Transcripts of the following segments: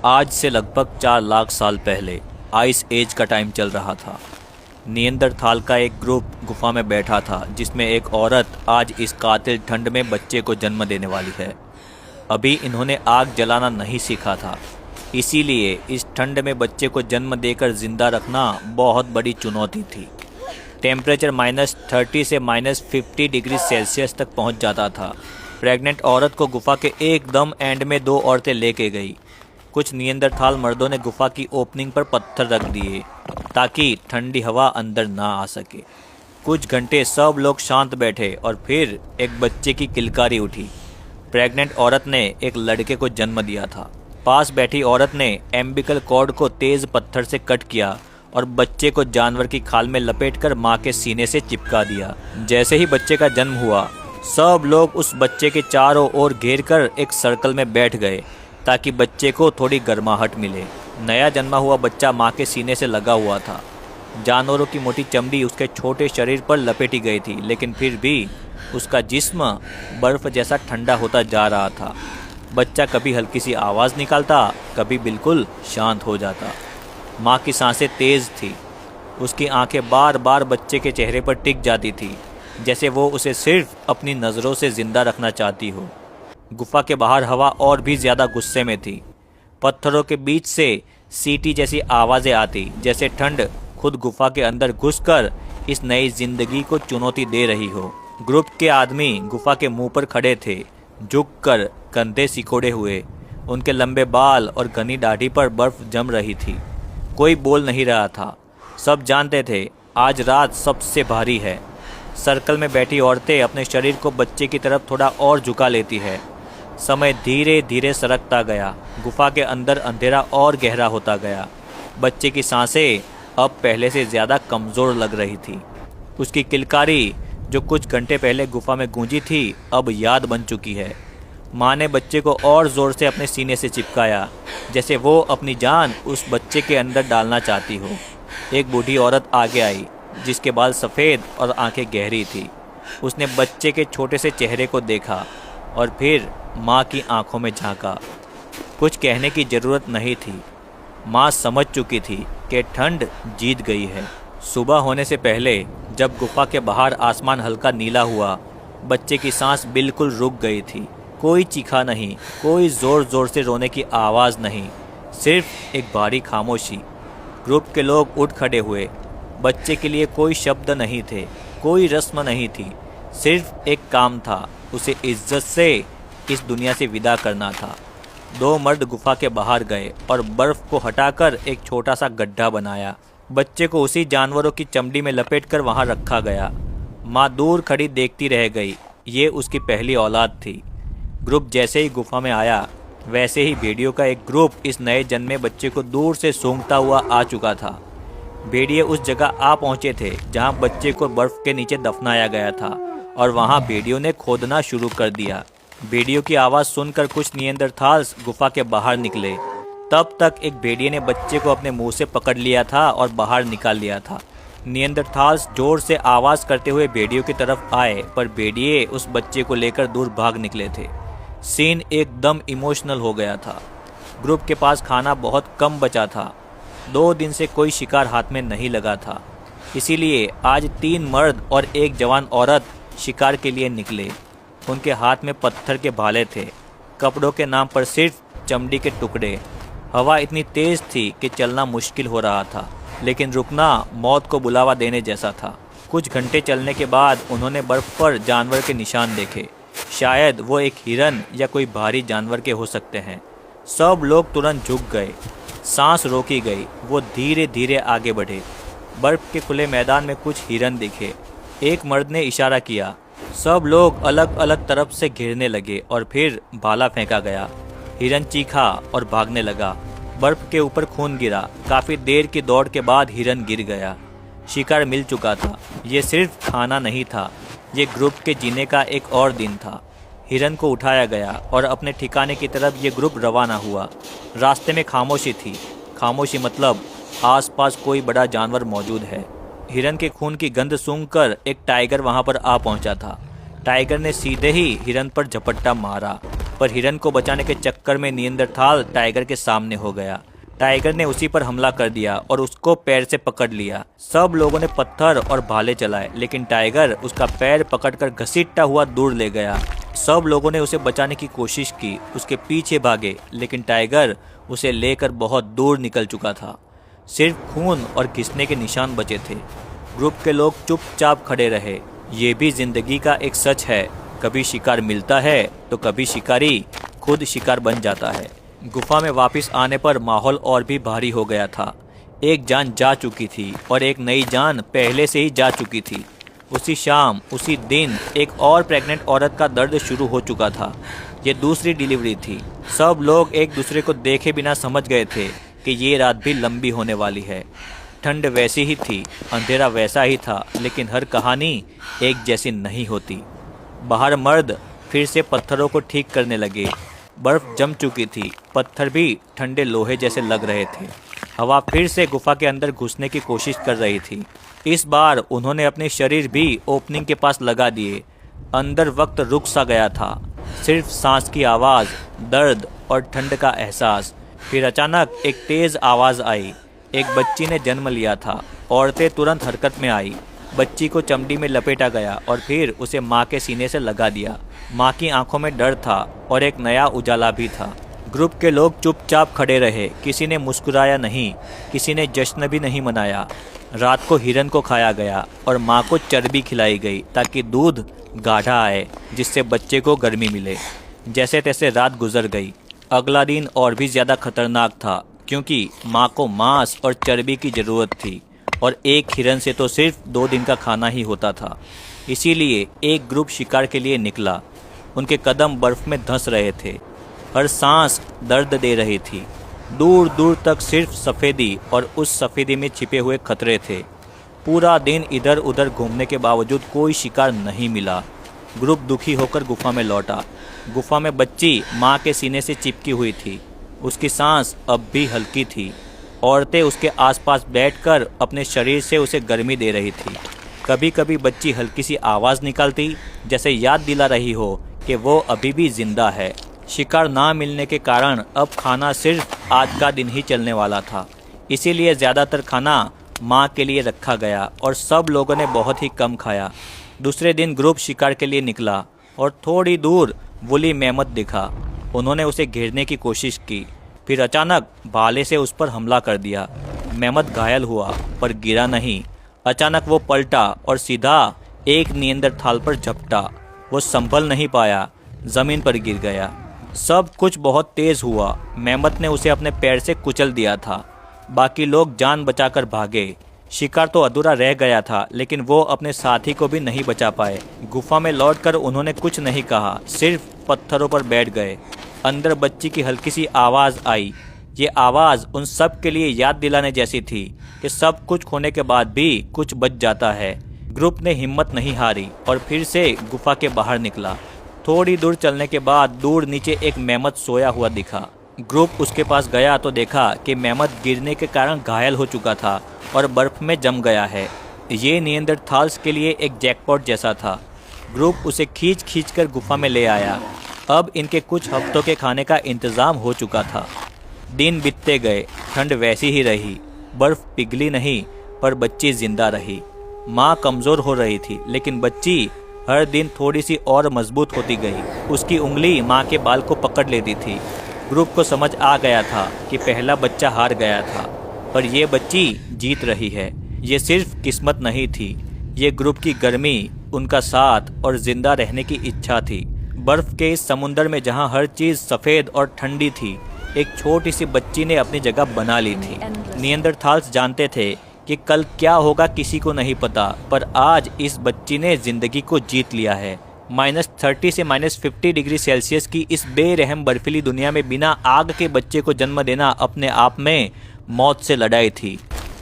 आज से लगभग 4 लाख साल पहले आइस एज का टाइम चल रहा था। नियंदरथाल का एक ग्रुप गुफा में बैठा था जिसमें एक औरत आज इस कातिल ठंड में बच्चे को जन्म देने वाली है। अभी इन्होंने आग जलाना नहीं सीखा था, इसीलिए इस ठंड में बच्चे को जन्म देकर जिंदा रखना बहुत बड़ी चुनौती थी। टेम्परेचर -30 से -50 डिग्री सेल्सियस तक पहुंच जाता था। प्रेग्नेंट औरत को गुफा के एकदम एंड में 2 औरतें लेके गई। कुछ नियंदरथाल मर्दों ने गुफा की ओपनिंग पर पत्थर रख दिए ताकि ठंडी हवा अंदर ना आ सके। कुछ घंटे सब लोग शांत बैठे और फिर एक बच्चे की किलकारी उठी। प्रेग्नेंट औरत ने एक लड़के को जन्म दिया था। पास बैठी औरत ने एम्बिकल कॉर्ड को तेज पत्थर से कट किया और बच्चे को जानवर की खाल में लपेटकर मां के सीने से चिपका दिया। जैसे ही बच्चे का जन्म हुआ, सब लोग उस बच्चे के चारों ओर घेर कर एक सर्कल में बैठ गए ताकि बच्चे को थोड़ी गर्माहट मिले। नया जन्मा हुआ बच्चा मां के सीने से लगा हुआ था। जानवरों की मोटी चमड़ी उसके छोटे शरीर पर लपेटी गई थी, लेकिन फिर भी उसका जिस्म बर्फ जैसा ठंडा होता जा रहा था। बच्चा कभी हल्की सी आवाज़ निकालता, कभी बिल्कुल शांत हो जाता। माँ की सांसें तेज़ थी। उसकी आंखें बार बार बच्चे के चेहरे पर टिक जाती थी, जैसे वो उसे सिर्फ अपनी नज़रों से ज़िंदा रखना चाहती हो। गुफा के बाहर हवा और भी ज़्यादा गुस्से में थी। पत्थरों के बीच से सीटी जैसी आवाज़ें आती, जैसे ठंड खुद गुफा के अंदर घुसकर इस नई जिंदगी को चुनौती दे रही हो। ग्रुप के आदमी गुफा के मुंह पर खड़े थे, झुककर कंधे सिकोड़े हुए। उनके लंबे बाल और घनी दाढ़ी पर बर्फ जम रही थी। कोई बोल नहीं रहा था। सब जानते थे आज रात सबसे भारी है। सर्कल में बैठी औरतें अपने शरीर को बच्चे की तरफ थोड़ा और झुका लेती है। समय धीरे धीरे सरकता गया। गुफा के अंदर अंधेरा और गहरा होता गया। बच्चे की सांसें अब पहले से ज़्यादा कमज़ोर लग रही थी। उसकी किलकारी जो कुछ घंटे पहले गुफा में गूंजी थी, अब याद बन चुकी है। माँ ने बच्चे को और ज़ोर से अपने सीने से चिपकाया, जैसे वो अपनी जान उस बच्चे के अंदर डालना चाहती हो। एक बूढ़ी औरत आगे आई, जिसके बाल सफ़ेद और आंखें गहरी थी। उसने बच्चे के छोटे से चेहरे को देखा और फिर माँ की आंखों में झांका। कुछ कहने की ज़रूरत नहीं थी। माँ समझ चुकी थी कि ठंड जीत गई है। सुबह होने से पहले जब गुफा के बाहर आसमान हल्का नीला हुआ, बच्चे की सांस बिल्कुल रुक गई थी। कोई चीखा नहीं, कोई ज़ोर ज़ोर से रोने की आवाज़ नहीं, सिर्फ एक भारी खामोशी। ग्रुप के लोग उठ खड़े हुए। बच्चे के लिए कोई शब्द नहीं थे, कोई रस्म नहीं थी, सिर्फ एक काम था, उसे इज्जत से इस दुनिया से विदा करना था। 2 मर्द गुफा के बाहर गए और बर्फ़ को हटाकर एक छोटा सा गड्ढा बनाया। बच्चे को उसी जानवरों की चमड़ी में लपेटकर वहां रखा गया। माँ दूर खड़ी देखती रह गई। ये उसकी पहली औलाद थी। ग्रुप जैसे ही गुफा में आया, वैसे ही भेड़ियों का एक ग्रुप इस नए जन्मे बच्चे को दूर से सूंघता हुआ आ चुका था। भेड़िए उस जगह आ पहुंचे थे जहां बच्चे को बर्फ़ के नीचे दफनाया गया था, और वहां भेड़ियों ने खोदना शुरू कर दिया। भेड़ियों की आवाज़ सुनकर कुछ नियंदरथाल्स गुफा के बाहर निकले। तब तक एक भेड़िए ने बच्चे को अपने मुंह से पकड़ लिया था और बाहर निकाल लिया था। नियंदरथाल्स जोर से आवाज़ करते हुए भेड़ियों की तरफ आए, पर भेड़िए उस बच्चे को लेकर दूर भाग निकले थे। सीन एकदम इमोशनल हो गया था। ग्रुप के पास खाना बहुत कम बचा था। 2 दिन से कोई शिकार हाथ में नहीं लगा था, इसीलिए आज 3 मर्द और एक जवान औरत शिकार के लिए निकले। उनके हाथ में पत्थर के भाले थे, कपड़ों के नाम पर सिर्फ चमड़ी के टुकड़े। हवा इतनी तेज़ थी कि चलना मुश्किल हो रहा था, लेकिन रुकना मौत को बुलावा देने जैसा था। कुछ घंटे चलने के बाद उन्होंने बर्फ़ पर जानवर के निशान देखे। शायद वो एक हिरन या कोई भारी जानवर के हो सकते हैं। सब लोग तुरंत झुक गए। सांस रोकी गई। वो धीरे धीरे आगे बढ़े। बर्फ़ के खुले मैदान में कुछ हिरन दिखे। एक मर्द ने इशारा किया। सब लोग अलग अलग तरफ से घिरने लगे और फिर भाला फेंका गया। हिरन चीखा और भागने लगा। बर्फ के ऊपर खून गिरा। काफ़ी देर की दौड़ के बाद हिरन गिर गया। शिकार मिल चुका था। ये सिर्फ खाना नहीं था, ये ग्रुप के जीने का एक और दिन था। हिरन को उठाया गया और अपने ठिकाने की तरफ ये ग्रुप रवाना हुआ। रास्ते में खामोशी थी। खामोशी मतलब आसपास कोई बड़ा जानवर मौजूद है। हिरन के खून की गंध सूंघकर एक टाइगर वहां पर आ पहुंचा था। टाइगर ने सीधे ही हिरन पर झपट्टा मारा, पर हिरन को बचाने के चक्कर में नियंदरथाल टाइगर के सामने हो गया। टाइगर ने उसी पर हमला कर दिया और उसको पैर से पकड़ लिया। सब लोगों ने पत्थर और भाले चलाए, लेकिन टाइगर उसका पैर पकड़कर घसीटता हुआ दूर ले गया। सब लोगों ने उसे बचाने की कोशिश की, उसके पीछे भागे, लेकिन टाइगर उसे लेकर बहुत दूर निकल चुका था। सिर्फ खून और घिसने के निशान बचे थे। ग्रुप के लोग चुपचाप खड़े रहे। ये भी जिंदगी का एक सच है, कभी शिकार मिलता है तो कभी शिकारी खुद शिकार बन जाता है। गुफा में वापस आने पर माहौल और भी भारी हो गया था। एक जान जा चुकी थी और एक नई जान पहले से ही जा चुकी थी। उसी शाम, उसी दिन एक और प्रेग्नेंट औरत का दर्द शुरू हो चुका था। ये दूसरी डिलीवरी थी। सब लोग एक दूसरे को देखे बिना समझ गए थे कि ये रात भी लंबी होने वाली है। ठंड वैसी ही थी, अंधेरा वैसा ही था, लेकिन हर कहानी एक जैसी नहीं होती। बाहर मर्द फिर से पत्थरों को ठीक करने लगे। बर्फ जम चुकी थी, पत्थर भी ठंडे लोहे जैसे लग रहे थे। हवा फिर से गुफा के अंदर घुसने की कोशिश कर रही थी। इस बार उन्होंने अपने शरीर भी ओपनिंग के पास लगा दिए। अंदर वक्त रुक सा गया था, सिर्फ सांस की आवाज़, दर्द और ठंड का एहसास। फिर अचानक एक तेज़ आवाज़ आई। एक बच्ची ने जन्म लिया था। औरतें तुरंत हरकत में आई। बच्ची को चमड़ी में लपेटा गया और फिर उसे माँ के सीने से लगा दिया। माँ की आंखों में डर था और एक नया उजाला भी था। ग्रुप के लोग चुपचाप खड़े रहे। किसी ने मुस्कुराया नहीं, किसी ने जश्न भी नहीं मनाया। रात को हिरन को खाया गया और माँ को चर्बी खिलाई गई ताकि दूध गाढ़ा आए, जिससे बच्चे को गर्मी मिले। जैसे तैसे रात गुजर गई। अगला दिन और भी ज़्यादा खतरनाक था, क्योंकि माँ को मांस और चर्बी की ज़रूरत थी और एक हिरन से तो सिर्फ 2 दिन का खाना ही होता था। इसीलिए एक ग्रुप शिकार के लिए निकला। उनके कदम बर्फ में धंस रहे थे, हर सांस दर्द दे रही थी। दूर दूर तक सिर्फ सफ़ेदी और उस सफ़ेदी में छिपे हुए खतरे थे। पूरा दिन इधर उधर घूमने के बावजूद कोई शिकार नहीं मिला। ग्रुप दुखी होकर गुफा में लौटा। गुफा में बच्ची माँ के सीने से चिपकी हुई थी। उसकी सांस अब भी हल्की थी। औरतें उसके आसपास बैठकर अपने शरीर से उसे गर्मी दे रही थी। कभी कभी बच्ची हल्की सी आवाज़ निकालती, जैसे याद दिला रही हो कि वो अभी भी जिंदा है। शिकार ना मिलने के कारण अब खाना सिर्फ आज का दिन ही चलने वाला था। इसीलिए ज़्यादातर खाना माँ के लिए रखा गया और सब लोगों ने बहुत ही कम खाया। दूसरे दिन ग्रुप शिकार के लिए निकला और थोड़ी दूर वुली मेमत दिखा। उन्होंने उसे घेरने की कोशिश की, फिर अचानक भाले से उस पर हमला कर दिया। मेमत घायल हुआ पर गिरा नहीं। अचानक वो पलटा और सीधा एक नियंदरथाल पर झपटा। वो संभल नहीं पाया, ज़मीन पर गिर गया। सब कुछ बहुत तेज़ हुआ। मेमत ने उसे अपने पैर से कुचल दिया था। बाकी लोग जान बचाकर भागे। शिकार तो अधूरा रह गया था, लेकिन वो अपने साथी को भी नहीं बचा पाए। गुफा में लौटकर उन्होंने कुछ नहीं कहा, सिर्फ पत्थरों पर बैठ गए। अंदर बच्ची की हल्की सी आवाज़ आई। ये आवाज़ उन सब के लिए याद दिलाने जैसी थी कि सब कुछ खोने के बाद भी कुछ बच जाता है। ग्रुप ने हिम्मत नहीं हारी और फिर से गुफा के बाहर निकला। थोड़ी दूर चलने के बाद दूर नीचे एक मेमत सोया हुआ दिखा। ग्रुप उसके पास गया तो देखा कि मेमत गिरने के कारण घायल हो चुका था और बर्फ में जम गया है। ये नियंदरथाल्स के लिए एक जैकपॉट जैसा था। ग्रुप उसे खींच कर गुफा में ले आया। अब इनके कुछ हफ्तों के खाने का इंतज़ाम हो चुका था। दिन बीतते गए, ठंड वैसी ही रही। बर्फ पिघली नहीं, पर बच्ची जिंदा रही। माँ कमज़ोर हो रही थी, लेकिन बच्ची हर दिन थोड़ी सी और मजबूत होती गई। उसकी उंगली माँ के बाल को पकड़ लेती थी। ग्रुप को समझ आ गया था कि पहला बच्चा हार गया था, पर यह बच्ची जीत रही है। ये सिर्फ किस्मत नहीं थी, ये ग्रुप की गर्मी, उनका साथ और जिंदा रहने की इच्छा थी। बर्फ के इस समुंदर में जहाँ हर चीज़ सफ़ेद और ठंडी थी, एक छोटी सी बच्ची ने अपनी जगह बना ली थी। नियंदरथाल्स जानते थे कि कल क्या होगा किसी को नहीं पता, पर आज इस बच्ची ने ज़िंदगी को जीत लिया है। -30 से -50 डिग्री सेल्सियस की इस बेरहम बर्फीली दुनिया में बिना आग के बच्चे को जन्म देना अपने आप में मौत से लड़ाई थी।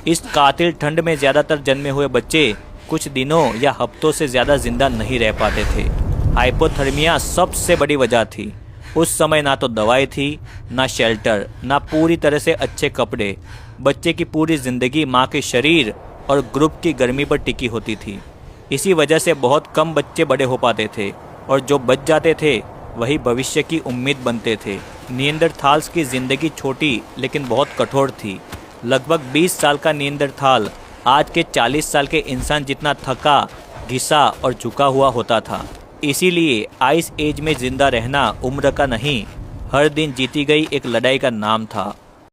इस कातिल ठंड में ज़्यादातर जन्मे हुए बच्चे कुछ दिनों या हफ्तों से ज़्यादा जिंदा नहीं रह पाते थे। हाइपोथर्मिया सबसे बड़ी वजह थी। उस समय ना तो दवाई थी, ना शेल्टर, ना पूरी तरह से अच्छे कपड़े। बच्चे की पूरी ज़िंदगी माँ के शरीर और ग्रुप की गर्मी पर टिकी होती थी। इसी वजह से बहुत कम बच्चे बड़े हो पाते थे और जो बच जाते थे वही भविष्य की उम्मीद बनते थे। निएंदरथाल्स की ज़िंदगी छोटी लेकिन बहुत कठोर थी। लगभग 20 साल का निएंदरथाल आज के 40 साल के इंसान जितना थका, घिसा और झुका हुआ होता था। इसीलिए आइस एज में जिंदा रहना उम्र का नहीं, हर दिन जीती गई एक लड़ाई का नाम था।